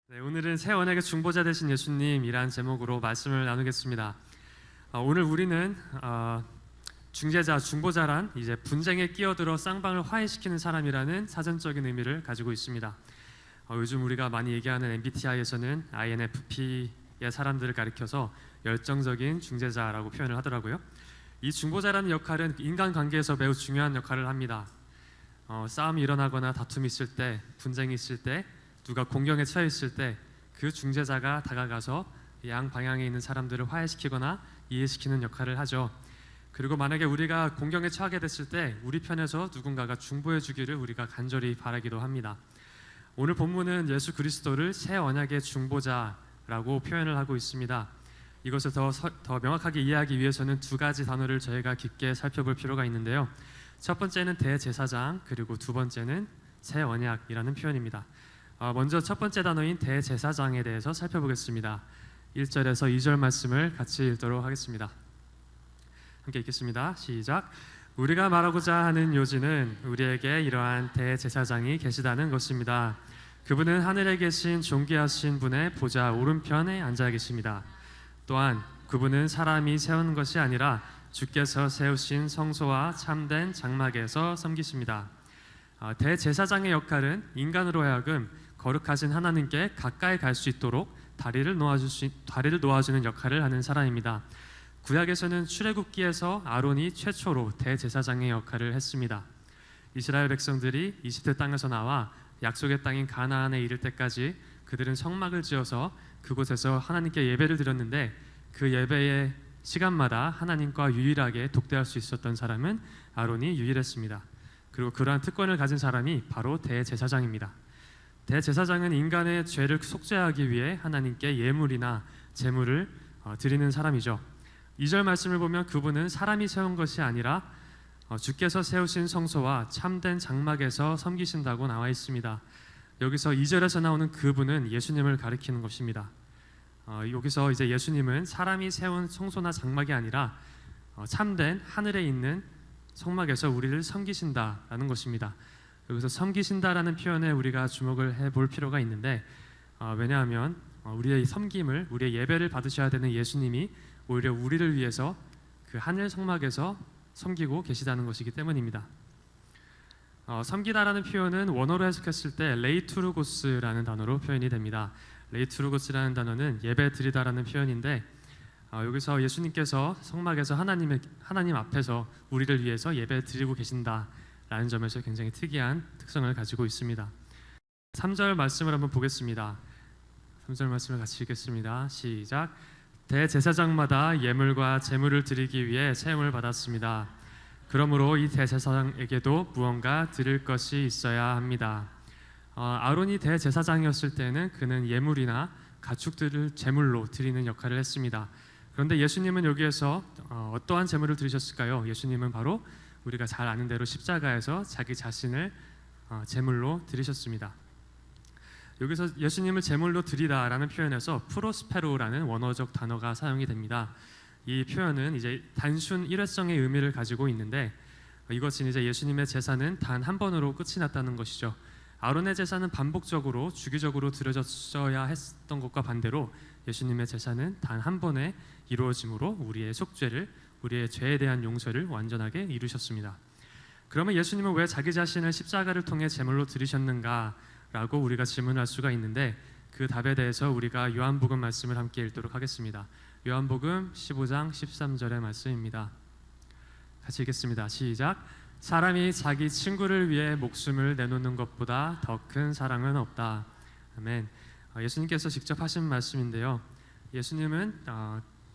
네, 오늘은 새 언약의 중보자 되신 예수님이란 제목으로 말씀을 나누겠습니다. 오늘 우리는 중재자, 중보자란 이제 분쟁에 끼어들어 쌍방을 화해시키는 사람이라는 사전적인 의미를 가지고 있습니다. 요즘 우리가 많이 얘기하는 MBTI에서는 INFP의 사람들을 가리켜서 열정적인 중재자라고 표현을 하더라고요. 이 중보자라는 역할은 인간관계에서 매우 중요한 역할을 합니다. 싸움이 일어나거나 다툼이 있을 때, 분쟁이 있을 때, 누가 공경에 처해 있을 때 그 중재자가 다가가서 양 방향에 있는 사람들을 화해시키거나 이해시키는 역할을 하죠. 그리고 만약에 우리가 공경에 처하게 됐을 때 우리 편에서 누군가가 중보해 주기를 우리가 간절히 바라기도 합니다. 오늘 본문은 예수 그리스도를 새 언약의 중보자라고 표현을 하고 있습니다. 이것을 더 명확하게 이해하기 위해서는 두 가지 단어를 저희가 깊게 살펴볼 필요가 있는데요. 첫 번째는 대제사장, 그리고 두 번째는 새 언약이라는 표현입니다. 먼저 첫 번째 단어인 대제사장에 대해서 살펴보겠습니다. 1절에서 2절 말씀을 같이 읽도록 하겠습니다. 함께 읽겠습니다. 시작. 우리가 말하고자 하는 요지는 우리에게 이러한 대제사장이 계시다는 것입니다. 그분은 하늘에 계신 존귀하신 분의 보좌 오른편에 앉아 계십니다. 또한 그분은 사람이 세운 것이 아니라 주께서 세우신 성소와 참된 장막에서 섬기십니다. 대제사장의 역할은 인간으로 하여금 거룩하신 하나님께 가까이 갈 수 있도록 다리를 놓아주는 역할을 하는 사람입니다. 구약에서는 출애굽기에서 아론이 최초로 대제사장의 역할을 했습니다. 이스라엘 백성들이 이집트 땅에서 나와 약속의 땅인 가나안에 이를 때까지 그들은 성막을 지어서 그곳에서 하나님께 예배를 드렸는데 그 예배의 시간마다 하나님과 유일하게 독대할 수 있었던 사람은 아론이 유일했습니다. 그리고 그러한 특권을 가진 사람이 바로 대제사장입니다. 대제사장은 인간의 죄를 속죄하기 위해 하나님께 예물이나 제물을 드리는 사람이죠. 2절 말씀을 보면 그분은 사람이 세운 것이 아니라 주께서 세우신 성소와 참된 장막에서 섬기신다고 나와 있습니다. 여기서 2절에서 나오는 그분은 예수님을 가리키는 것입니다. 여기서 이제 예수님은 사람이 세운 성소나 장막이 아니라 참된 하늘에 있는 성막에서 우리를 섬기신다라는 것입니다. 여기서 섬기신다라는 표현에 우리가 주목을 해볼 필요가 있는데 왜냐하면 우리의 섬김을, 우리의 예배를 받으셔야 되는 예수님이 오히려 우리를 위해서 그 하늘 성막에서 섬기고 계시다는 것이기 때문입니다. 섬기다라는 표현은 원어로 해석했을 때 레이투르고스라는 단어로 표현이 됩니다. 레이투르고스라는 단어는 예배 드리다라는 표현인데 여기서 예수님께서 성막에서 하나님 앞에서 우리를 위해서 예배 드리고 계신다라는 점에서 굉장히 특이한 특성을 가지고 있습니다. 3절 말씀을 한번 보겠습니다. 3절 말씀을 같이 읽겠습니다. 시작. 대제사장마다 예물과 제물을 드리기 위해 세움을 받았습니다. 그러므로 이 대제사장에게도 무언가 드릴 것이 있어야 합니다. 아론이 대제사장이었을 때는 그는 예물이나 가축들을 제물로 드리는 역할을 했습니다. 그런데 예수님은 여기에서 어떠한 제물을 드리셨을까요? 예수님은 바로 우리가 잘 아는 대로 십자가에서 자기 자신을 제물로 드리셨습니다. 여기서 예수님을 제물로 드리다라는 표현에서 프로스페로라는 원어적 단어가 사용이 됩니다. 이 표현은 이제 단순 일회성의 의미를 가지고 있는데 이것은 이제 예수님의 제사는 단 한 번으로 끝이 났다는 것이죠. 아론의 제사는 반복적으로 주기적으로 드려졌어야 했던 것과 반대로 예수님의 제사는 단 한 번에 이루어짐으로 우리의 속죄를, 우리의 죄에 대한 용서를 완전하게 이루셨습니다. 그러면 예수님은 왜 자기 자신을 십자가를 통해 제물로 드리셨는가라고 우리가 질문할 수가 있는데 그 답에 대해서 우리가 요한복음 말씀을 함께 읽도록 하겠습니다. 요한복음 15장 13절의 말씀입니다. 같이 읽겠습니다. 시작. 사람이 자기 친구를 위해 목숨을 내놓는 것보다 더 큰 사랑은 없다. 아멘. 예수님께서 직접 하신 말씀인데요. 예수님은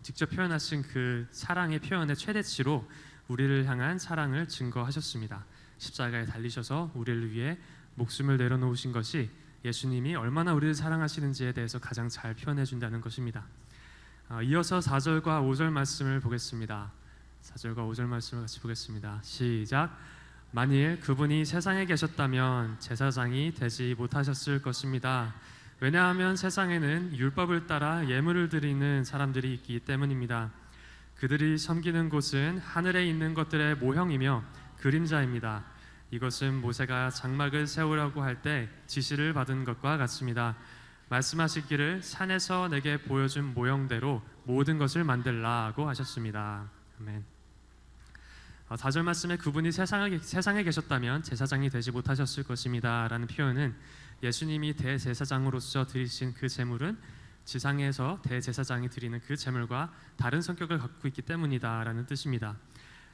직접 표현하신 그 사랑의 표현의 최대치로 우리를 향한 사랑을 증거하셨습니다. 십자가에 달리셔서 우리를 위해 목숨을 내려놓으신 것이 예수님이 얼마나 우리를 사랑하시는지에 대해서 가장 잘 표현해 준다는 것입니다. 이어서 4절과 5절 말씀을 보겠습니다. 4절과 5절 말씀을 같이 보겠습니다. 시작. 만일 그분이 세상에 계셨다면 제사장이 되지 못하셨을 것입니다. 왜냐하면 세상에는 율법을 따라 예물을 드리는 사람들이 있기 때문입니다. 그들이 섬기는 곳은 하늘에 있는 것들의 모형이며 그림자입니다. 이것은 모세가 장막을 세우라고 할 때 지시를 받은 것과 같습니다. 말씀하시기를 산에서 내게 보여준 모형대로 모든 것을 만들라고 하셨습니다. 아멘. 4절 말씀에 그분이 세상에 계셨다면 제사장이 되지 못하셨을 것입니다 라는 표현은 예수님이 대제사장으로서 드리신 그 제물은 지상에서 대제사장이 드리는 그 제물과 다른 성격을 갖고 있기 때문이다 라는 뜻입니다.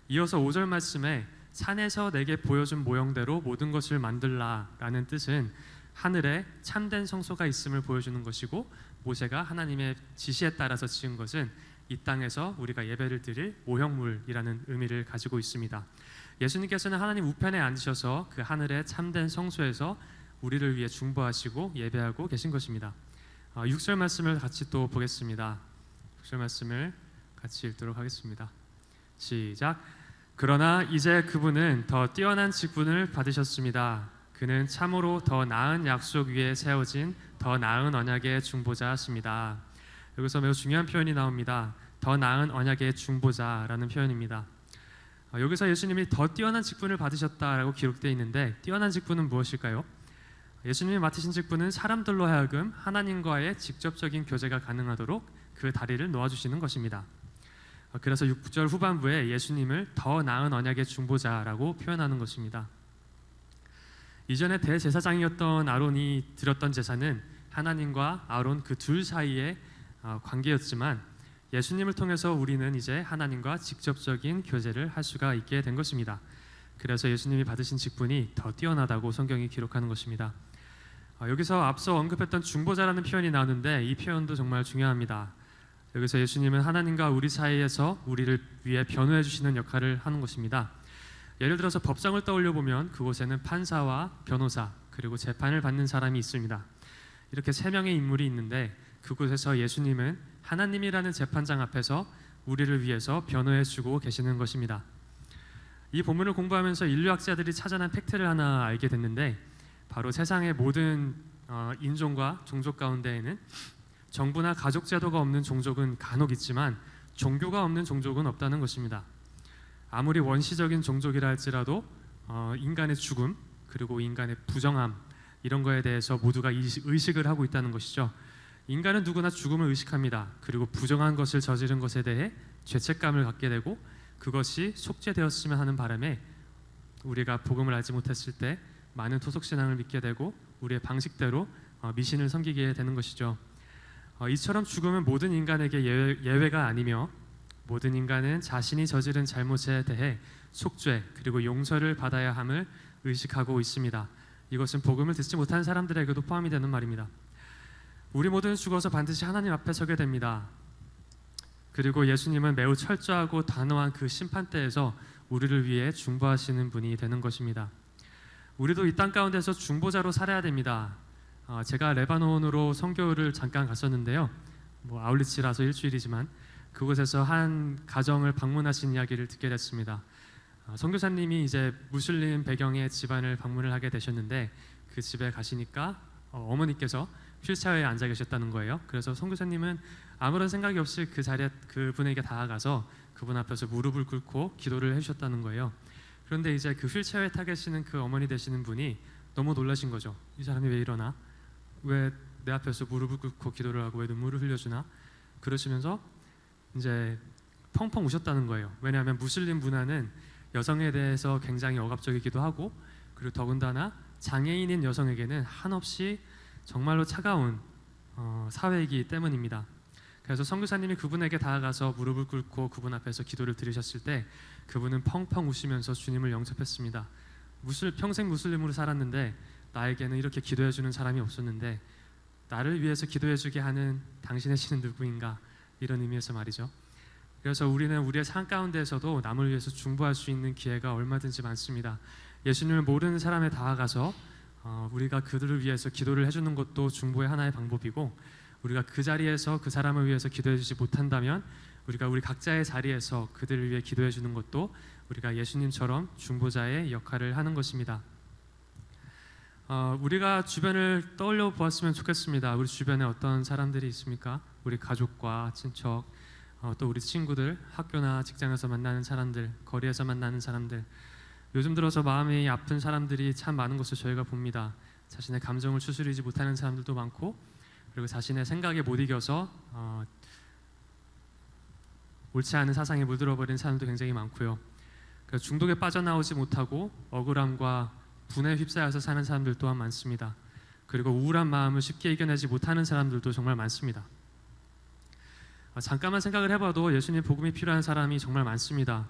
이어서 5절 말씀에 산에서 내게 보여준 모형대로 모든 것을 만들라 라는 뜻은 하늘에 참된 성소가 있음을 보여주는 것이고, 모세가 하나님의 지시에 따라서 지은 것은 이 땅에서 우리가 예배를 드릴 모형물이라는 의미를 가지고 있습니다. 예수님께서는 하나님 우편에 앉으셔서 그 하늘의 참된 성소에서 우리를 위해 중보하시고 예배하고 계신 것입니다. 6절 말씀을 같이 또 보겠습니다. 6절 말씀을 같이 읽도록 하겠습니다. 시작. 그러나 이제 그분은 더 뛰어난 직분을 받으셨습니다. 그는 참으로 더 나은 약속 위에 세워진 더 나은 언약의 중보자십니다. 여기서 매우 중요한 표현이 나옵니다. 더 나은 언약의 중보자라는 표현입니다. 여기서 예수님이 더 뛰어난 직분을 받으셨다라고 기록되어 있는데, 뛰어난 직분은 무엇일까요? 예수님이 맡으신 직분은 사람들로 하여금 하나님과의 직접적인 교제가 가능하도록 그 다리를 놓아주시는 것입니다. 그래서 6절 후반부에 예수님을 더 나은 언약의 중보자라고 표현하는 것입니다. 이전에 대제사장이었던 아론이 드렸던 제사는 하나님과 아론 그 둘 사이의 관계였지만, 예수님을 통해서 우리는 이제 하나님과 직접적인 교제를 할 수가 있게 된 것입니다. 그래서 예수님이 받으신 직분이 더 뛰어나다고 성경이 기록하는 것입니다. 여기서 앞서 언급했던 중보자라는 표현이 나오는데, 이 표현도 정말 중요합니다. 여기서 예수님은 하나님과 우리 사이에서 우리를 위해 변호해 주시는 역할을 하는 것입니다. 예를 들어서 법정을 떠올려 보면 그곳에는 판사와 변호사 그리고 재판을 받는 사람이 있습니다. 이렇게 세 명의 인물이 있는데, 그곳에서 예수님은 하나님이라는 재판장 앞에서 우리를 위해서 변호해 주고 계시는 것입니다. 이 본문을 공부하면서 인류학자들이 찾아낸 팩트를 하나 알게 됐는데, 바로 세상의 모든 인종과 종족 가운데에는 정부나 가족 제도가 없는 종족은 간혹 있지만 종교가 없는 종족은 없다는 것입니다. 아무리 원시적인 종족이라 할지라도 인간의 죽음 그리고 인간의 부정함, 이런 거에 대해서 모두가 의식을 하고 있다는 것이죠. 인간은 누구나 죽음을 의식합니다. 그리고 부정한 것을 저지른 것에 대해 죄책감을 갖게 되고, 그것이 속죄되었으면 하는 바람에 우리가 복음을 알지 못했을 때 많은 토속신앙을 믿게 되고 우리의 방식대로 미신을 섬기게 되는 것이죠. 이처럼 죽음은 모든 인간에게 예외가 아니며, 모든 인간은 자신이 저지른 잘못에 대해 속죄 그리고 용서를 받아야 함을 의식하고 있습니다. 이것은 복음을 듣지 못한 사람들에게도 포함이 되는 말입니다. 우리 모두는 죽어서 반드시 하나님 앞에 서게 됩니다. 그리고 예수님은 매우 철저하고 단호한 그 심판대에서 우리를 위해 중보하시는 분이 되는 것입니다. 우리도 이 땅 가운데서 중보자로 살아야 됩니다. 제가 레바논으로 선교를 잠깐 갔었는데요. 아울리치라서 일주일이지만 그곳에서 한 가정을 방문하신 이야기를 듣게 됐습니다. 선교사님이 이제 무슬림 배경의 집안을 방문을 하게 되셨는데, 그 집에 가시니까 어머니께서 휠체어에 앉아 계셨다는 거예요. 그래서 선교사님은 아무런 생각이 없이 그 자리에 그분에게 다가가서 그분 앞에서 무릎을 꿇고 기도를 해주셨다는 거예요. 그런데 이제 그 휠체어에 타 계시는 그 어머니 되시는 분이 너무 놀라신 거죠. 이 사람이 왜 이러나? 왜 내 앞에서 무릎을 꿇고 기도를 하고 왜 눈물을 흘려주나? 그러시면서 이제 펑펑 우셨다는 거예요. 왜냐하면 무슬림 문화는 여성에 대해서 굉장히 억압적이기도 하고, 그리고 더군다나 장애인인 여성에게는 한없이 정말로 차가운 사회이기 때문입니다. 그래서 선교사님이 그분에게 다가가서 무릎을 꿇고 그분 앞에서 기도를 드리셨을 때 그분은 펑펑 우시면서 주님을 영접했습니다. 평생 무슬림으로 살았는데 나에게는 이렇게 기도해 주는 사람이 없었는데 나를 위해서 기도해 주게 하는 당신의 신은 누구인가, 이런 의미에서 말이죠. 그래서 우리는 우리의 삶 가운데에서도 남을 위해서 중보할 수 있는 기회가 얼마든지 많습니다. 예수님을 모르는 사람에 다가가서 우리가 그들을 위해서 기도를 해주는 것도 중보의 하나의 방법이고, 우리가 그 자리에서 그 사람을 위해서 기도해 주지 못한다면 우리가 우리 각자의 자리에서 그들을 위해 기도해 주는 것도 우리가 예수님처럼 중보자의 역할을 하는 것입니다. 우리가 주변을 떠올려 보았으면 좋겠습니다. 우리 주변에 어떤 사람들이 있습니까? 우리 가족과 친척, 또 우리 친구들, 학교나 직장에서 만나는 사람들, 거리에서 만나는 사람들, 요즘 들어서 마음이 아픈 사람들이 참 많은 것을 저희가 봅니다. 자신의 감정을 추스리지 못하는 사람들도 많고, 그리고 자신의 생각에 못 이겨서 옳지 않은 사상에 물들어버린 사람도 굉장히 많고요. 중독에 빠져나오지 못하고 억울함과 분에 휩싸여서 사는 사람들 또한 많습니다. 그리고 우울한 마음을 쉽게 이겨내지 못하는 사람들도 정말 많습니다. 잠깐만 생각을 해봐도 예수님 복음이 필요한 사람이 정말 많습니다.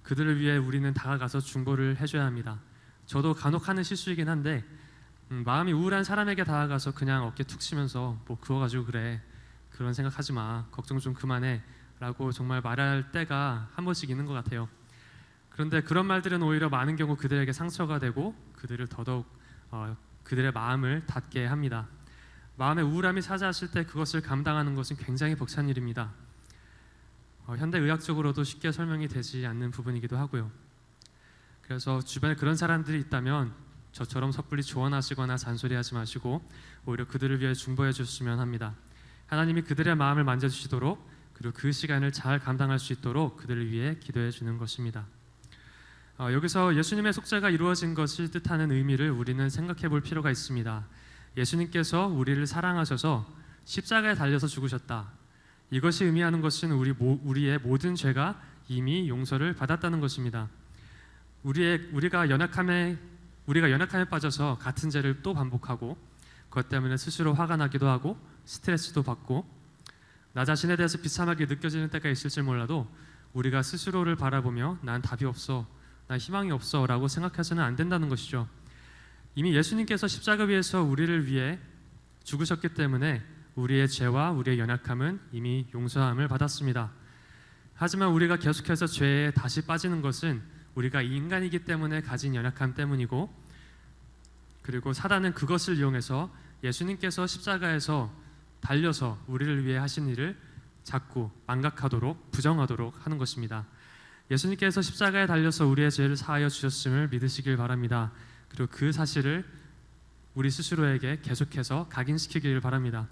그들을 위해 우리는 다가가서 중보를 해줘야 합니다. 저도 간혹 하는 실수이긴 한데 마음이 우울한 사람에게 다가가서 그냥 어깨 툭 치면서 뭐 그거 가지고 그래, 그런 생각하지 마, 걱정 좀 그만해 라고 정말 말할 때가 한 번씩 있는 것 같아요. 그런데 그런 말들은 오히려 많은 경우 그들에게 상처가 되고 그들을 더더욱 그들의 마음을 닫게 합니다. 마음의 우울함이 찾아왔을 때 그것을 감당하는 것은 굉장히 벅찬 일입니다. 현대의학적으로도 쉽게 설명이 되지 않는 부분이기도 하고요. 그래서 주변에 그런 사람들이 있다면 저처럼 섣불리 조언하시거나 잔소리하지 마시고 오히려 그들을 위해 중보해 주셨으면 합니다. 하나님이 그들의 마음을 만져주시도록, 그리고 그 시간을 잘 감당할 수 있도록 그들을 위해 기도해 주는 것입니다. 여기서 예수님의 속죄가 이루어진 것을 뜻하는 의미를 우리는 생각해 볼 필요가 있습니다. 예수님께서 우리를 사랑하셔서 십자가에 달려서 죽으셨다. 이것이 의미하는 것은 우리의 모든 죄가 이미 용서를 받았다는 것입니다. 우리가 연약함에 빠져서 같은 죄를 또 반복하고 그것 때문에 스스로 화가 나기도 하고 스트레스도 받고 나 자신에 대해서 비참하게 느껴지는 때가 있을지 몰라도 우리가 스스로를 바라보며 난 답이 없어, 난 희망이 없어 라고 생각해서는 안 된다는 것이죠. 이미 예수님께서 십자가 위에서 우리를 위해 죽으셨기 때문에 우리의 죄와 우리의 연약함은 이미 용서함을 받았습니다. 하지만 우리가 계속해서 죄에 다시 빠지는 것은 우리가 인간이기 때문에 가진 연약함 때문이고, 그리고 사단은 그것을 이용해서 예수님께서 십자가에서 달려서 우리를 위해 하신 일을 자꾸 망각하도록, 부정하도록 하는 것입니다. 예수님께서 십자가에 달려서 우리의 죄를 사하여 주셨음을 믿으시길 바랍니다. 그리고 그 사실을 우리 스스로에게 계속해서 각인시키길 바랍니다.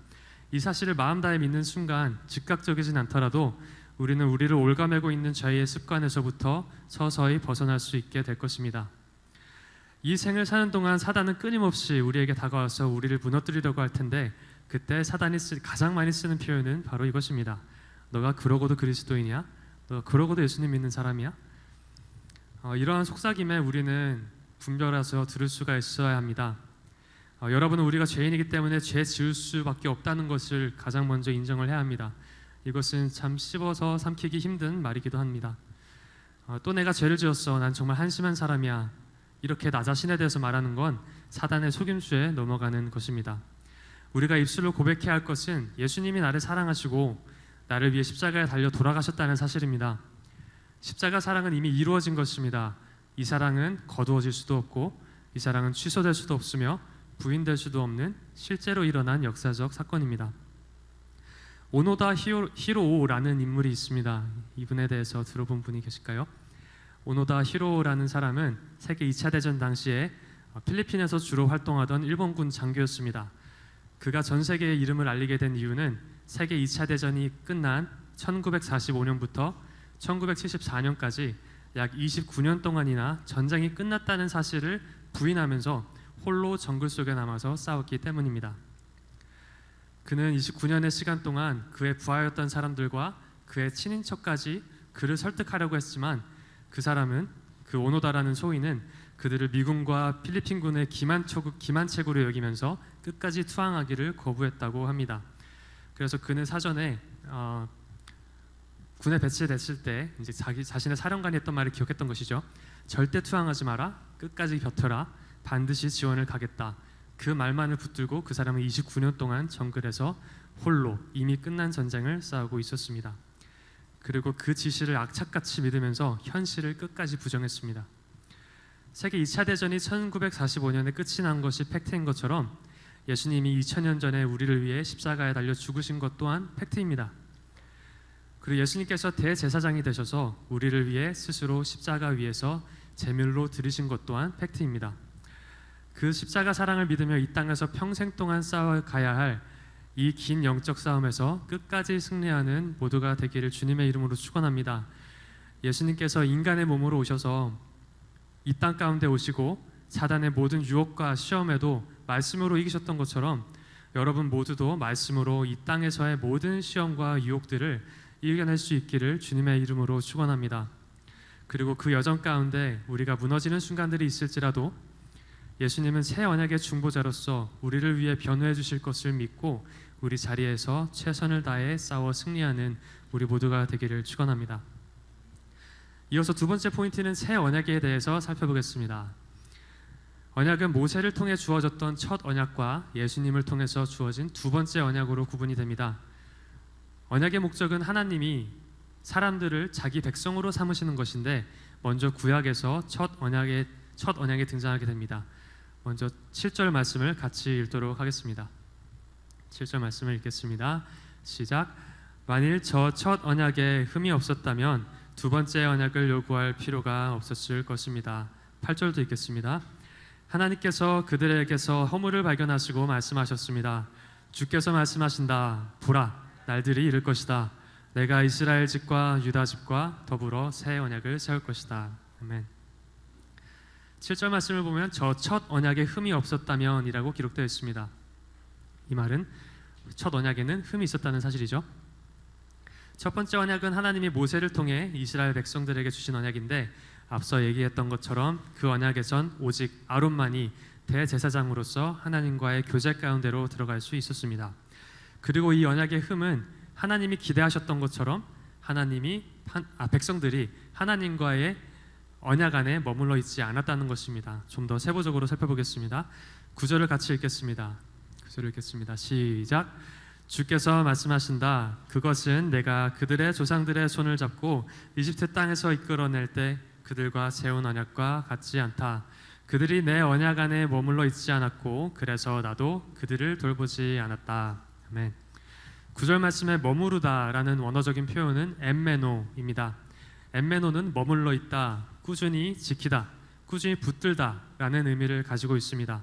이 사실을 마음 다해 믿는 순간 즉각적이진 않더라도 우리는 우리를 올가매고 있는 죄의 습관에서부터 서서히 벗어날 수 있게 될 것입니다. 이 생을 사는 동안 사단은 끊임없이 우리에게 다가와서 우리를 무너뜨리려고 할 텐데, 그때 사단이 가장 많이 쓰는 표현은 바로 이것입니다. 너가 그러고도 그리스도인이야? 너가 그러고도 예수님 믿는 사람이야? 이러한 속삭임에 우리는 분별해서 들을 수가 있어야 합니다. 여러분은 우리가 죄인이기 때문에 죄 지을 수밖에 없다는 것을 가장 먼저 인정을 해야 합니다. 이것은 참 씹어서 삼키기 힘든 말이기도 합니다. 또 내가 죄를 지었어, 난 정말 한심한 사람이야, 이렇게 나 자신에 대해서 말하는 건 사단의 속임수에 넘어가는 것입니다. 우리가 입술로 고백해야 할 것은 예수님이 나를 사랑하시고 나를 위해 십자가에 달려 돌아가셨다는 사실입니다. 십자가 사랑은 이미 이루어진 것입니다. 이 사랑은 거두어질 수도 없고 이 사랑은 취소될 수도 없으며 부인될 수도 없는 실제로 일어난 역사적 사건입니다. 오노다 히로오라는 인물이 있습니다. 이분에 대해서 들어본 분이 계실까요? 오노다 히로오라는 사람은 세계 2차 대전 당시에 필리핀에서 주로 활동하던 일본군 장교였습니다. 그가 전 세계에 이름을 알리게 된 이유는 세계 2차 대전이 끝난 1945년부터 1974년까지 약 29년 동안이나 전쟁이 끝났다는 사실을 부인하면서 홀로 정글 속에 남아서 싸웠기 때문입니다. 그는 29년의 시간 동안 그의 부하였던 사람들과 그의 친인척까지 그를 설득하려고 했지만 그 오노다라는 소인은 그들을 미군과 필리핀군의 기만책으로 여기면서 끝까지 투항하기를 거부했다고 합니다. 그래서 그는 사전에 군에 배치됐을 때 이제 자신의 사령관이 했던 말을 기억했던 것이죠. 절대 투항하지 마라, 끝까지 버텨라, 반드시 지원을 가겠다. 그 말만을 붙들고 그 사람은 29년 동안 정글에서 홀로 이미 끝난 전쟁을 싸우고 있었습니다. 그리고 그 지시를 악착같이 믿으면서 현실을 끝까지 부정했습니다. 세계 2차 대전이 1945년에 끝이 난 것이 팩트인 것처럼 예수님이 2000년 전에 우리를 위해 십자가에 달려 죽으신 것 또한 팩트입니다. 그리고 예수님께서 대제사장이 되셔서 우리를 위해 스스로 십자가 위에서 제물로 드리신 것 또한 팩트입니다. 그 십자가 사랑을 믿으며 이 땅에서 평생 동안 싸워가야 할 이 긴 영적 싸움에서 끝까지 승리하는 모두가 되기를 주님의 이름으로 축원합니다. 예수님께서 인간의 몸으로 오셔서 이 땅 가운데 오시고 사단의 모든 유혹과 시험에도 말씀으로 이기셨던 것처럼 여러분 모두도 말씀으로 이 땅에서의 모든 시험과 유혹들을 이겨낼 수 있기를 주님의 이름으로 축원합니다. 그리고 그 여정 가운데 우리가 무너지는 순간들이 있을지라도 예수님은 새 언약의 중보자로서 우리를 위해 변호해 주실 것을 믿고 우리 자리에서 최선을 다해 싸워 승리하는 우리 모두가 되기를 축원합니다. 이어서 두 번째 포인트는 새 언약에 대해서 살펴보겠습니다. 언약은 모세를 통해 주어졌던 첫 언약과 예수님을 통해서 주어진 두 번째 언약으로 구분이 됩니다. 언약의 목적은 하나님이 사람들을 자기 백성으로 삼으시는 것인데 먼저 구약에서 첫 언약에 등장하게 됩니다. 먼저 7절 말씀을 같이 읽도록 하겠습니다. 7절 말씀을 읽겠습니다. 시작. 만일 저 첫 언약에 흠이 없었다면 두 번째 언약을 요구할 필요가 없었을 것입니다. 8절도 읽겠습니다. 하나님께서 그들에게서 허물을 발견하시고 말씀하셨습니다. 주께서 말씀하신다. 보라, 날들이 이를 것이다. 내가 이스라엘 집과 유다 집과 더불어 새 언약을 세울 것이다. 아멘. 7절 말씀을 보면 저 첫 언약에 흠이 없었다면 이라고 기록되어 있습니다. 이 말은 첫 언약에는 흠이 있었다는 사실이죠. 첫 번째 언약은 하나님이 모세를 통해 이스라엘 백성들에게 주신 언약인데 앞서 얘기했던 것처럼 그 언약에선 오직 아론만이 대제사장으로서 하나님과의 교제 가운데로 들어갈 수 있었습니다. 그리고 이 언약의 흠은 하나님이 기대하셨던 것처럼 백성들이 하나님과의 언약 안에 머물러 있지 않았다는 것입니다. 좀 더 세부적으로 살펴보겠습니다. 9절을 같이 읽겠습니다. 9절을 읽겠습니다. 시작. 주께서 말씀하신다. 그것은 내가 그들의 조상들의 손을 잡고 이집트 땅에서 이끌어낼 때 그들과 세운 언약과 같지 않다. 그들이 내 언약 안에 머물러 있지 않았고 그래서 나도 그들을 돌보지 않았다. 아멘. 9절 말씀에 머무르다라는 원어적인 표현은 엠메노입니다. 엠메노는 머물러 있다, 꾸준히 지키다, 꾸준히 붙들다라는 의미를 가지고 있습니다.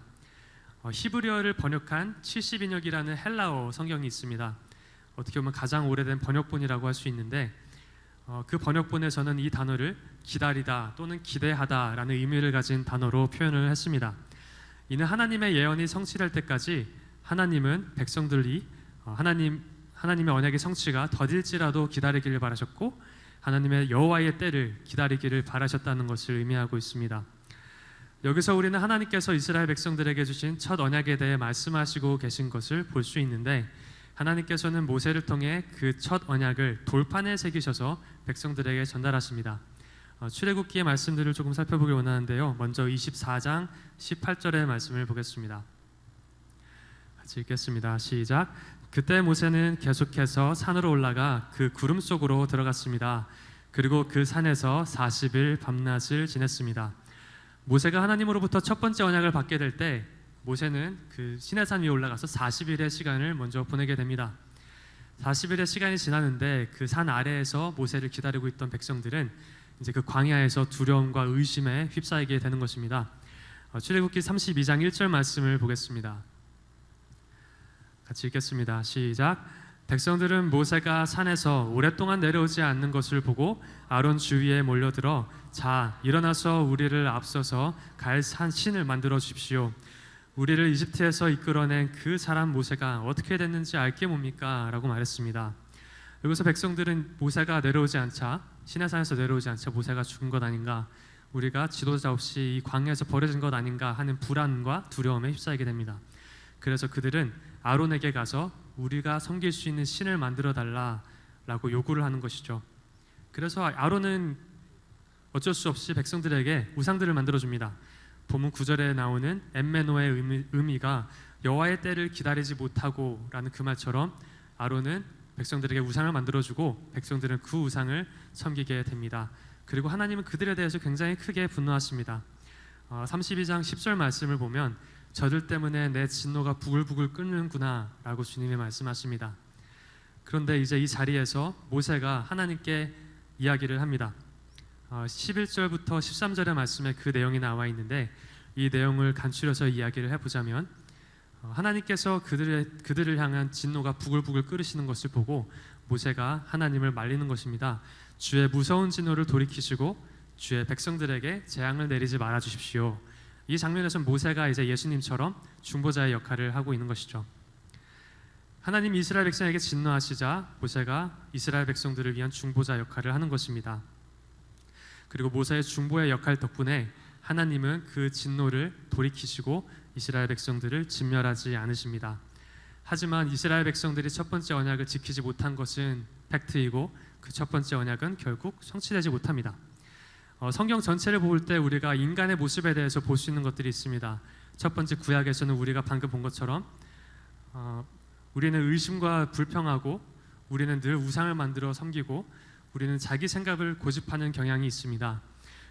히브리어를 번역한 70인역이라는 헬라어 성경이 있습니다. 어떻게 보면 가장 오래된 번역본이라고 할 수 있는데 그 번역본에서는 이 단어를 기다리다 또는 기대하다라는 의미를 가진 단어로 표현을 했습니다. 이는 하나님의 예언이 성취될 때까지 하나님은 백성들이 하나님의 언약의 성취가 더딜지라도 기다리기를 바라셨고 하나님의 여호와의 때를 기다리기를 바라셨다는 것을 의미하고 있습니다. 여기서 우리는 하나님께서 이스라엘 백성들에게 주신 첫 언약에 대해 말씀하시고 계신 것을 볼 수 있는데 하나님께서는 모세를 통해 그 첫 언약을 돌판에 새기셔서 백성들에게 전달하십니다. 출애굽기의 말씀들을 조금 살펴보기 원하는데요. 먼저 24장 18절의 말씀을 보겠습니다. 같이 읽겠습니다. 시작. 그때 모세는 계속해서 산으로 올라가 그 구름 속으로 들어갔습니다. 그리고 그 산에서 40일 밤낮을 지냈습니다. 모세가 하나님으로부터 첫 번째 언약을 받게 될 때 모세는 그 시내산 위에 올라가서 40일의 시간을 먼저 보내게 됩니다. 40일의 시간이 지났는데 그 산 아래에서 모세를 기다리고 있던 백성들은 이제 그 광야에서 두려움과 의심에 휩싸이게 되는 것입니다. 출애굽기 32장 1절 말씀을 보겠습니다. 같이 읽겠습니다. 시작. 백성들은 모세가 산에서 오랫동안 내려오지 않는 것을 보고 아론 주위에 몰려들어 자 일어나서 우리를 앞서서 갈 산 신을 만들어 주십시오. 우리를 이집트에서 이끌어낸 그 사람 모세가 어떻게 됐는지 알게 뭡니까? 라고 말했습니다. 여기서 백성들은 모세가 내려오지 않자 시내산에서 내려오지 않자 모세가 죽은 것 아닌가, 우리가 지도자 없이 이 광야에서 버려진 것 아닌가 하는 불안과 두려움에 휩싸이게 됩니다. 그래서 그들은 아론에게 가서 우리가 섬길 수 있는 신을 만들어 달라라고 요구를 하는 것이죠. 그래서 아론은 어쩔 수 없이 백성들에게 우상들을 만들어 줍니다. 본문 9절에 나오는 엠메노의 의미가 여호와의 때를 기다리지 못하고라는 그 말처럼 아론은 백성들에게 우상을 만들어주고 백성들은 그 우상을 섬기게 됩니다. 그리고 하나님은 그들에 대해서 굉장히 크게 분노하십니다. 32장 10절 말씀을 보면 저들 때문에 내 진노가 부글부글 끓는구나 라고 주님이 말씀하십니다. 그런데 이제 이 자리에서 모세가 하나님께 이야기를 합니다. 11절부터 13절의 말씀에 그 내용이 나와 있는데 이 내용을 간추려서 이야기를 해보자면 하나님께서 그들을 향한 진노가 부글부글 끓으시는 것을 보고 모세가 하나님을 말리는 것입니다. 주의 무서운 진노를 돌이키시고 주의 백성들에게 재앙을 내리지 말아 주십시오. 이 장면에서 모세가 이제 예수님처럼 중보자의 역할을 하고 있는 것이죠. 하나님이 이스라엘 백성에게 진노하시자 모세가 이스라엘 백성들을 위한 중보자 역할을 하는 것입니다. 그리고 모세의 중보의 역할 덕분에 하나님은 그 진노를 돌이키시고 이스라엘 백성들을 진멸하지 않으십니다. 하지만 이스라엘 백성들이 첫 번째 언약을 지키지 못한 것은 팩트이고 그 첫 번째 언약은 결국 성취되지 못합니다. 성경 전체를 볼 때 우리가 인간의 모습에 대해서 볼 수 있는 것들이 있습니다. 첫 번째 구약에서는 우리가 방금 본 것처럼 우리는 의심과 불평하고 우리는 늘 우상을 만들어 섬기고 우리는 자기 생각을 고집하는 경향이 있습니다.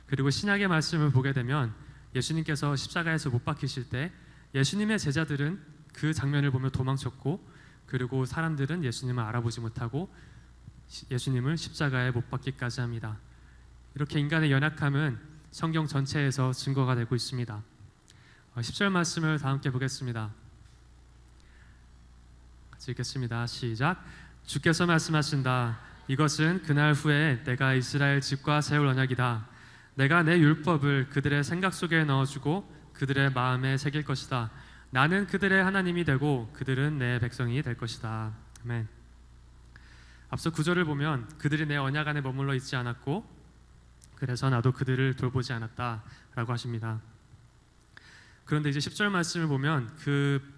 그리고 신약의 말씀을 보게 되면 예수님께서 십자가에서 못 박히실 때 예수님의 제자들은 그 장면을 보며 도망쳤고 그리고 사람들은 예수님을 알아보지 못하고 예수님을 십자가에 못 박기까지 합니다. 이렇게 인간의 연약함은 성경 전체에서 증거가 되고 있습니다. 10절 말씀을 다 함께 보겠습니다. 같이 읽겠습니다. 시작. 주께서 말씀하신다. 이것은 그날 후에 내가 이스라엘 집과 세울 언약이다. 내가 내 율법을 그들의 생각 속에 넣어주고 그들의 마음에 새길 것이다. 나는 그들의 하나님이 되고 그들은 내 백성이 될 것이다. 아멘. 앞서 구절을 보면 그들이 내 언약 안에 머물러 있지 않았고 그래서 나도 그들을 돌보지 않았다라고 하십니다. 그런데 이제 10절 말씀을 보면 그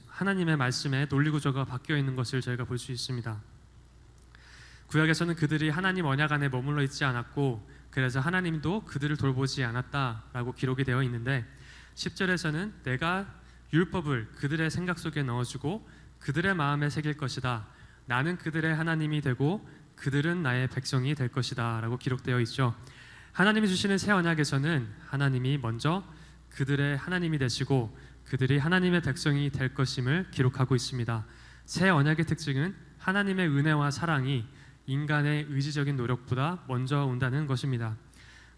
하나님의 말씀에 논리 구조가 바뀌어 있는 것을 저희가 볼 수 있습니다. 구약에서는 그들이 하나님 언약 안에 머물러 있지 않았고 그래서 하나님도 그들을 돌보지 않았다라고 기록이 되어 있는데 10절에서는 내가 율법을 그들의 생각 속에 넣어주고 그들의 마음에 새길 것이다. 나는 그들의 하나님이 되고 그들은 나의 백성이 될 것이다 라고 기록되어 있죠. 하나님이 주시는 새 언약에서는 하나님이 먼저 그들의 하나님이 되시고 그들이 하나님의 백성이 될 것임을 기록하고 있습니다. 새 언약의 특징은 하나님의 은혜와 사랑이 인간의 의지적인 노력보다 먼저 온다는 것입니다.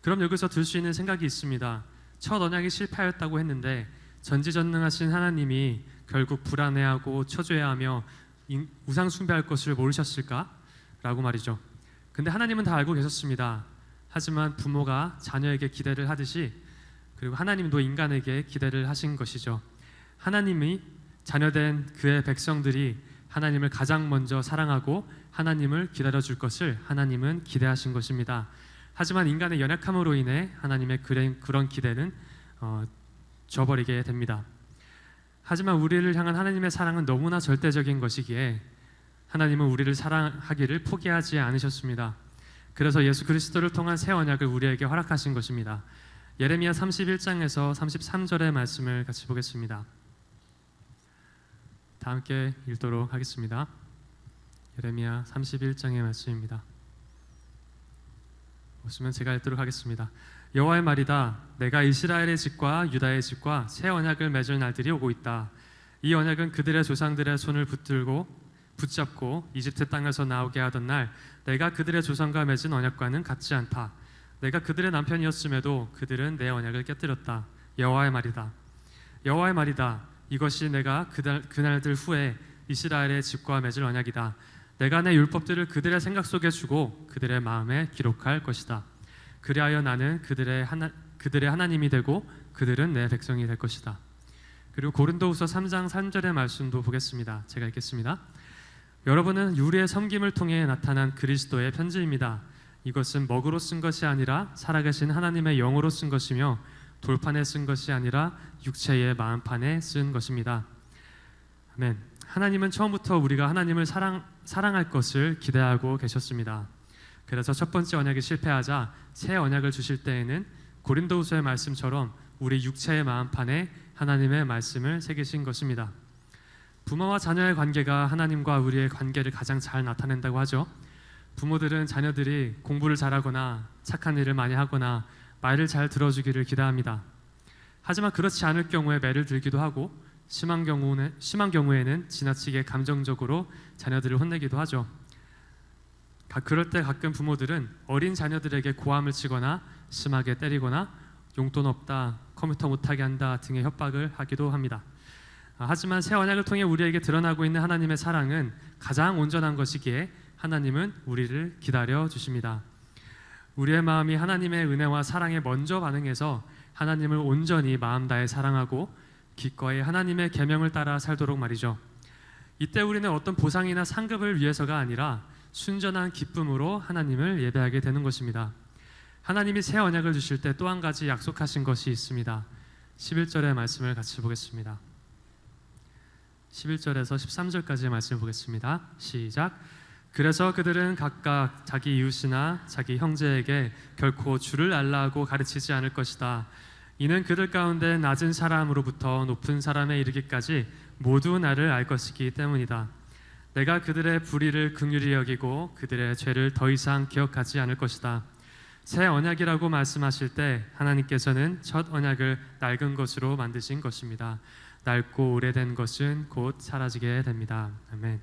그럼 여기서 들 수 있는 생각이 있습니다. 첫 언약이 실패하였다고 했는데 전지전능하신 하나님이 결국 불안해하고 초조해하며 우상 숭배할 것을 모르셨을까? 라고 말이죠. 근데 하나님은 다 알고 계셨습니다. 하지만 부모가 자녀에게 기대를 하듯이 그리고 하나님도 인간에게 기대를 하신 것이죠. 하나님이 자녀된 그의 백성들이 하나님을 가장 먼저 사랑하고 하나님을 기다려줄 것을 하나님은 기대하신 것입니다. 하지만 인간의 연약함으로 인해 하나님의 그런 기대는 저버리게 됩니다. 하지만 우리를 향한 하나님의 사랑은 너무나 절대적인 것이기에 하나님은 우리를 사랑하기를 포기하지 않으셨습니다. 그래서 예수 그리스도를 통한 새 언약을 우리에게 허락하신 것입니다. 예레미야 31장에서 33절의 말씀을 같이 보겠습니다. 다 함께 읽도록 하겠습니다. 예레미야 31장의 말씀입니다. 보시면 제가 읽도록 하겠습니다. 여호와의 말이다. 내가 이스라엘의 집과 유다의 집과 새 언약을 맺을 날들이 오고 있다. 이 언약은 그들의 조상들의 손을 붙잡고 이집트 땅에서 나오게 하던 날 내가 그들의 조상과 맺은 언약과는 같지 않다. 내가 그들의 남편이었음에도 그들은 내 언약을 깨뜨렸다. 여호와의 말이다. 여호와의 말이다. 이것이 내가 그날들 후에 이스라엘의 집과 맺을 언약이다. 내가 내 율법들을 그들의 생각 속에 주고 그들의 마음에 기록할 것이다. 그리하여 나는 그들의 하나님이 되고 그들은 내 백성이 될 것이다. 그리고 고린도후서 3장 3절의 말씀도 보겠습니다. 제가 읽겠습니다. 여러분은 우리의 섬김을 통해 나타난 그리스도의 편지입니다. 이것은 먹으로 쓴 것이 아니라 살아계신 하나님의 영으로 쓴 것이며 돌판에 쓴 것이 아니라 육체의 마음판에 쓴 것입니다. 아멘. 하나님은 처음부터 우리가 하나님을 사랑할 것을 기대하고 계셨습니다. 그래서 첫 번째 언약이 실패하자 새 언약을 주실 때에는 고린도후서의 말씀처럼 우리 육체의 마음판에 하나님의 말씀을 새기신 것입니다. 부모와 자녀의 관계가 하나님과 우리의 관계를 가장 잘 나타낸다고 하죠. 부모들은 자녀들이 공부를 잘하거나 착한 일을 많이 하거나 말을 잘 들어주기를 기대합니다. 하지만 그렇지 않을 경우에 매를 들기도 하고 심한 경우에는 지나치게 감정적으로 자녀들을 혼내기도 하죠. 그럴 때 가끔 부모들은 어린 자녀들에게 고함을 치거나 심하게 때리거나 용돈 없다, 컴퓨터 못하게 한다 등의 협박을 하기도 합니다. 하지만 새 언약을 통해 우리에게 드러나고 있는 하나님의 사랑은 가장 온전한 것이기에 하나님은 우리를 기다려 주십니다. 우리의 마음이 하나님의 은혜와 사랑에 먼저 반응해서 하나님을 온전히 마음 다해 사랑하고 기꺼이 하나님의 계명을 따라 살도록 말이죠. 이때 우리는 어떤 보상이나 상급을 위해서가 아니라 순전한 기쁨으로 하나님을 예배하게 되는 것입니다. 하나님이 새 언약을 주실 때 또 한 가지 약속하신 것이 있습니다. 11절의 말씀을 같이 보겠습니다. 11절에서 13절까지의 말씀을 보겠습니다. 시작. 그래서 그들은 각각 자기 이웃이나 자기 형제에게 결코 주를 알라고 가르치지 않을 것이다. 이는 그들 가운데 낮은 사람으로부터 높은 사람에 이르기까지 모두 나를 알 것이기 때문이다. 내가 그들의 불의를 긍휼히 여기고 그들의 죄를 더 이상 기억하지 않을 것이다. 새 언약이라고 말씀하실 때 하나님께서는 첫 언약을 낡은 것으로 만드신 것입니다. 낡고 오래된 것은 곧 사라지게 됩니다. 아멘.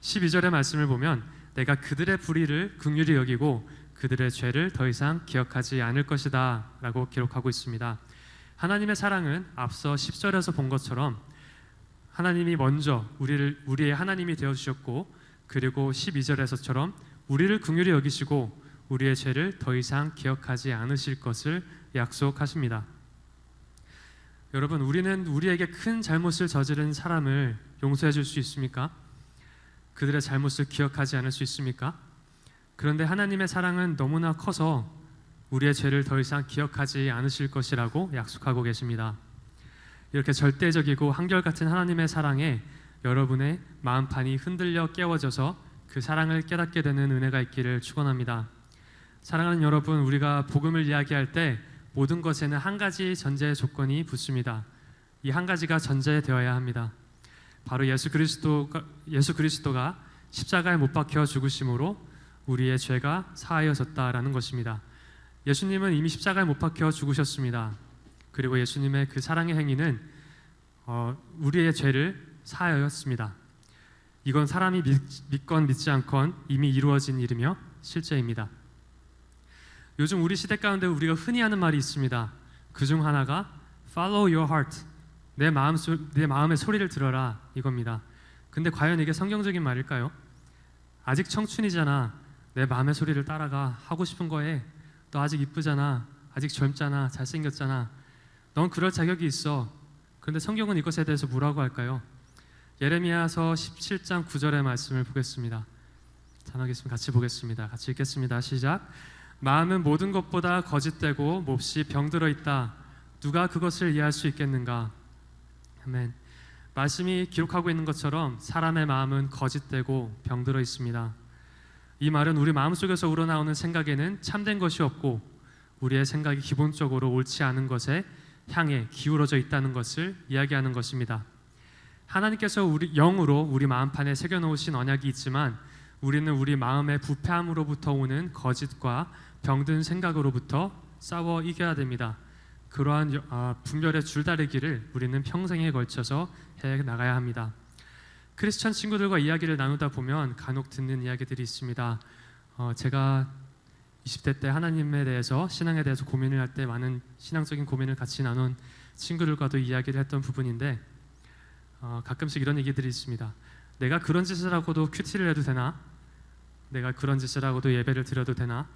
12절의 말씀을 보면 내가 그들의 불의를 긍휼히 여기고 그들의 죄를 더 이상 기억하지 않을 것이다 라고 기록하고 있습니다. 하나님의 사랑은 앞서 10절에서 본 것처럼 하나님이 먼저 우리의 하나님이 되어주셨고, 그리고 12절에서처럼 우리를 긍휼히 여기시고 우리의 죄를 더 이상 기억하지 않으실 것을 약속하십니다. 여러분, 우리는 우리에게 큰 잘못을 저지른 사람을 용서해 줄 수 있습니까? 그들의 잘못을 기억하지 않을 수 있습니까? 그런데 하나님의 사랑은 너무나 커서 우리의 죄를 더 이상 기억하지 않으실 것이라고 약속하고 계십니다. 이렇게 절대적이고 한결같은 하나님의 사랑에 여러분의 마음판이 흔들려 깨워져서 그 사랑을 깨닫게 되는 은혜가 있기를 축원합니다. 사랑하는 여러분, 우리가 복음을 이야기할 때 모든 것에는 한 가지 전제 조건이 붙습니다. 이 한 가지가 전제되어야 합니다. 바로 예수 그리스도가 십자가에 못 박혀 죽으심으로 우리의 죄가 사하여졌다라는 것입니다. 예수님은 이미 십자가에 못 박혀 죽으셨습니다. 그리고 예수님의 그 사랑의 행위는 우리의 죄를 사하였습니다. 이건 사람이 믿건 믿지 않건 이미 이루어진 일이며 실제입니다. 요즘 우리 시대 가운데 우리가 흔히 하는 말이 있습니다. 그중 하나가 Follow your heart, 내 마음의 소리를 들어라, 이겁니다. 근데 과연 이게 성경적인 말일까요? 아직 청춘이잖아, 내 마음의 소리를 따라가, 하고 싶은 거 해. 너 아직 이쁘잖아, 아직 젊잖아, 잘생겼잖아, 넌 그럴 자격이 있어. 그런데 성경은 이것에 대해서 뭐라고 할까요? 예레미야서 17장 9절의 말씀을 보겠습니다. 자막있으면 같이 보겠습니다. 같이 읽겠습니다. 시작. 마음은 모든 것보다 거짓되고 몹시 병들어 있다. 누가 그것을 이해할 수 있겠는가? 아멘. 말씀이 기록하고 있는 것처럼 사람의 마음은 거짓되고 병들어 있습니다. 이 말은 우리 마음속에서 우러나오는 생각에는 참된 것이 없고 우리의 생각이 기본적으로 옳지 않은 것에 향해 기울어져 있다는 것을 이야기하는 것입니다. 하나님께서 우리 영으로 우리 마음판에 새겨놓으신 언약이 있지만 우리는 우리 마음의 부패함으로부터 오는 거짓과 병든 생각으로부터 싸워 이겨야 됩니다. 그러한 분별의 줄다리기를 우리는 평생에 걸쳐서 해나가야 합니다. 크리스천 친구들과 이야기를 나누다 보면 간혹 듣는 이야기들이 있습니다. 제가 20대 때 하나님에 대해서, 신앙에 대해서 고민을 할 때 많은 신앙적인 고민을 같이 나눈 친구들과도 이야기를 했던 부분인데 가끔씩 이런 얘기들이 있습니다. 내가 그런 짓을 하고도 큐티를 해도 되나? 내가 그런 짓을 하고도 예배를 드려도 되나?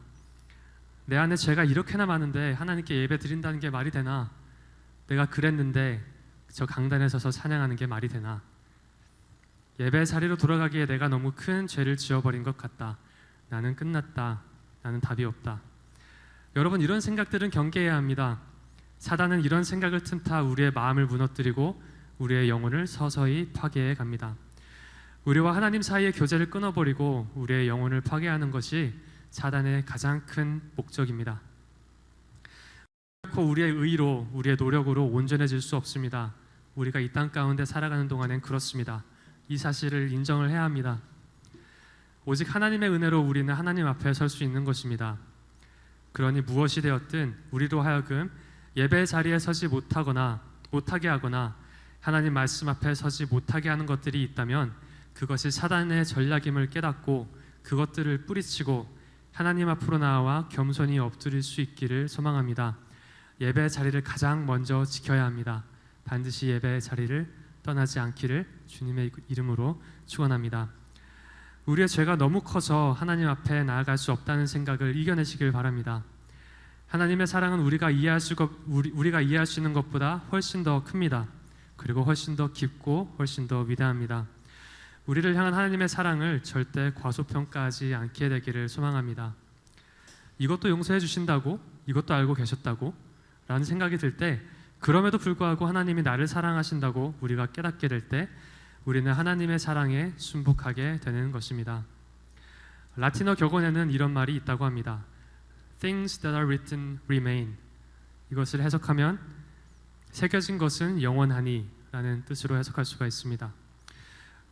내 안에 죄가 이렇게나 많은데 하나님께 예배 드린다는 게 말이 되나? 내가 그랬는데 저 강단에 서서 찬양하는 게 말이 되나? 예배의 자리로 돌아가기에 내가 너무 큰 죄를 지어버린 것 같다. 나는 끝났다. 나는 답이 없다. 여러분, 이런 생각들은 경계해야 합니다. 사단은 이런 생각을 틈타 우리의 마음을 무너뜨리고 우리의 영혼을 서서히 파괴해 갑니다. 우리와 하나님 사이의 교제를 끊어버리고 우리의 영혼을 파괴하는 것이 사단의 가장 큰 목적입니다. 결코 우리의 의로, 우리의 노력으로 온전해질 수 없습니다. 우리가 이 땅 가운데 살아가는 동안엔 그렇습니다. 이 사실을 인정을 해야 합니다. 오직 하나님의 은혜로 우리는 하나님 앞에 설 수 있는 것입니다. 그러니 무엇이 되었든 우리로 하여금 예배의 자리에 서지 못하게 하거나 하나님 말씀 앞에 서지 못하게 하는 것들이 있다면 그것이 사단의 전략임을 깨닫고 그것들을 뿌리치고 하나님 앞으로 나와 겸손히 엎드릴 수 있기를 소망합니다. 예배의 자리를 가장 먼저 지켜야 합니다. 반드시 예배의 자리를 떠나지 않기를 주님의 이름으로 축원합니다. 우리의 죄가 너무 커서 하나님 앞에 나아갈 수 없다는 생각을 이겨내시길 바랍니다. 하나님의 사랑은 우리가 이해할 수 있는 것보다 훨씬 더 큽니다. 그리고 훨씬 더 깊고 훨씬 더 위대합니다. 우리를 향한 하나님의 사랑을 절대 과소평가하지 않게 되기를 소망합니다. 이것도 용서해 주신다고, 이것도 알고 계셨다고 라는 생각이 들 때, 그럼에도 불구하고 하나님이 나를 사랑하신다고 우리가 깨닫게 될 때 우리는 하나님의 사랑에 순복하게 되는 것입니다. 라틴어 격언에는 이런 말이 있다고 합니다. Things that are written remain. 이것을 해석하면 새겨진 것은 영원하니 라는 뜻으로 해석할 수가 있습니다.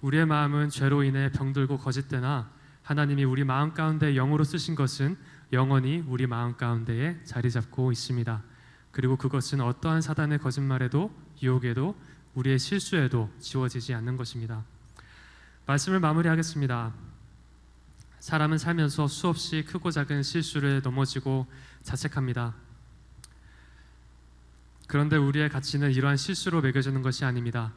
우리의 마음은 죄로 인해 병들고 거짓되나 하나님이 우리 마음 가운데 영으로 쓰신 것은 영원히 우리 마음 가운데에 자리 잡고 있습니다. 그리고 그것은 어떠한 사단의 거짓말에도 유혹에도 우리의 실수에도 지워지지 않는 것입니다. 말씀을 마무리하겠습니다. 사람은 살면서 수없이 크고 작은 실수를 넘어지고 자책합니다. 그런데 우리의 가치는 이러한 실수로 매겨지는 것이 아닙니다.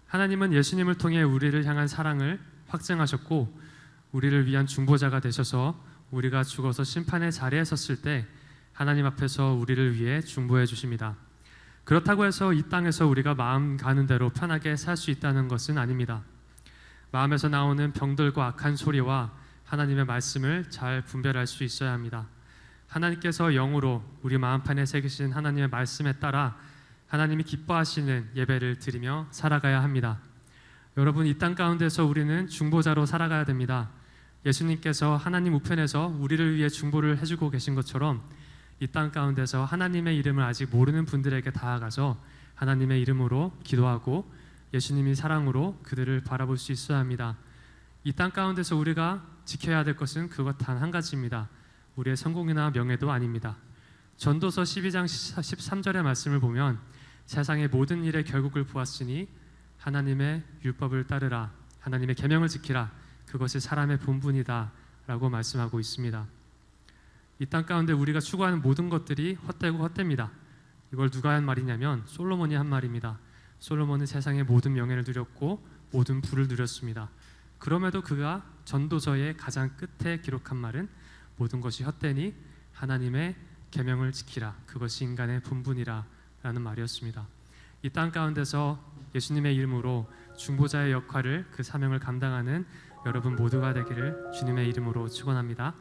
하나님은 예수님을 통해 우리를 향한 사랑을 확증하셨고 우리를 위한 중보자가 되셔서 우리가 죽어서 심판의 자리에 섰을 때 하나님 앞에서 우리를 위해 중보해 주십니다. 그렇다고 해서 이 땅에서 우리가 마음 가는 대로 편하게 살 수 있다는 것은 아닙니다. 마음에서 나오는 병들고 악한 소리와 하나님의 말씀을 잘 분별할 수 있어야 합니다. 하나님께서 영으로 우리 마음판에 새기신 하나님의 말씀에 따라 하나님이 기뻐하시는 예배를 드리며 살아가야 합니다. 여러분, 이 땅 가운데서 우리는 중보자로 살아가야 됩니다. 예수님께서 하나님 우편에서 우리를 위해 중보를 해주고 계신 것처럼 이 땅 가운데서 하나님의 이름을 아직 모르는 분들에게 다가가서 하나님의 이름으로 기도하고 예수님이 사랑으로 그들을 바라볼 수 있어야 합니다. 이 땅 가운데서 우리가 지켜야 될 것은 그것 단 한 가지입니다. 우리의 성공이나 명예도 아닙니다. 전도서 12장 13절의 말씀을 보면 세상의 모든 일의 결국을 보았으니 하나님의 율법을 따르라, 하나님의 계명을 지키라, 그것이 사람의 본분이다 라고 말씀하고 있습니다. 이 땅 가운데 우리가 추구하는 모든 것들이 헛되고 헛됩니다. 이걸 누가 한 말이냐면 솔로몬이 한 말입니다. 솔로몬은 세상의 모든 명예를 누렸고 모든 부를 누렸습니다. 그럼에도 그가 전도서의 가장 끝에 기록한 말은 모든 것이 헛되니 하나님의 계명을 지키라, 그것이 인간의 본분이라 라는 말이었습니다. 이 땅 가운데서 예수님의 이름으로 중보자의 역할을, 그 사명을 감당하는 여러분 모두가 되기를 주님의 이름으로 축원합니다.